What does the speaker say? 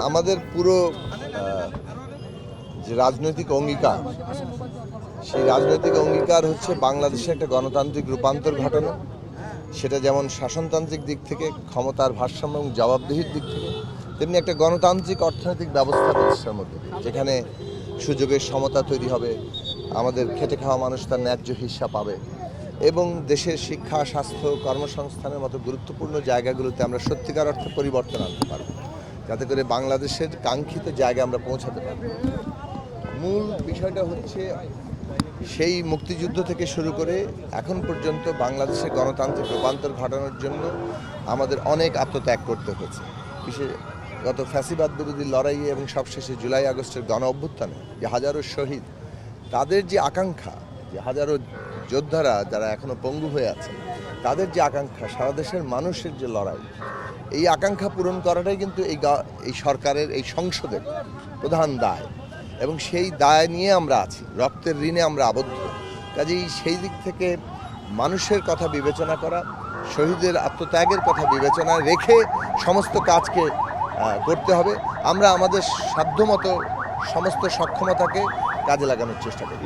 আমাদের পুরো যে রাজনৈতিক অঙ্গীকার, সেই রাজনৈতিক অঙ্গীকার হচ্ছে বাংলাদেশে একটা গণতান্ত্রিক রূপান্তর ঘটানো। সেটা যেমন শাসনতান্ত্রিক দিক থেকে, ক্ষমতার ভারসাম্য এবং জবাবদিহির দিক থেকে, তেমনি একটা গণতান্ত্রিক অর্থনৈতিক ব্যবস্থা প্রতিষ্ঠার মধ্যে যেখানে সুযোগের সমতা তৈরি হবে, আমাদের খেটে খাওয়া মানুষ তার ন্যায্য হিস্সা পাবে এবং দেশের শিক্ষা, স্বাস্থ্য, কর্মসংস্থানের মতো গুরুত্বপূর্ণ জায়গাগুলোতে আমরা সত্যিকার অর্থে পরিবর্তন আনতে পারব, যাতে করে বাংলাদেশের কাঙ্ক্ষিত জায়গায় আমরা পৌঁছাতে পারব। মূল বিষয়টা হচ্ছে সেই মুক্তিযুদ্ধ থেকে শুরু করে এখন পর্যন্ত বাংলাদেশের গণতান্ত্রিক রূপান্তর ঘটানোর জন্য আমাদের অনেক আত্মত্যাগ করতে হয়েছে। গত ফ্যাসিবাদ বিরোধী লড়াইয়ে এবং সবশেষে জুলাই আগস্টের গণ অভ্যুত্থানে যে হাজারো শহীদ, তাদের যে আকাঙ্ক্ষা, যে হাজারো যোদ্ধারা যারা এখনো পঙ্গু হয়ে আছে, তাদের যে আকাঙ্ক্ষা, সারা দেশের মানুষের যে লড়াই, এই আকাঙ্ক্ষা পূরণ করাটাই কিন্তু এই সরকারের, এই সংসদের প্রধান দায় এবং সেই দায় নিয়ে আমরা আছি, রক্তের ঋণে আমরা আবদ্ধ। কাজেই সেই দিক থেকে মানুষের কথা বিবেচনা করা, শহীদের আত্মত্যাগের কথা বিবেচনা রেখে সমস্ত কাজকে করতে হবে। আমরা আমাদের সাধ্যমতো সমস্ত সক্ষমতাকে কাজে লাগানোর চেষ্টা করি।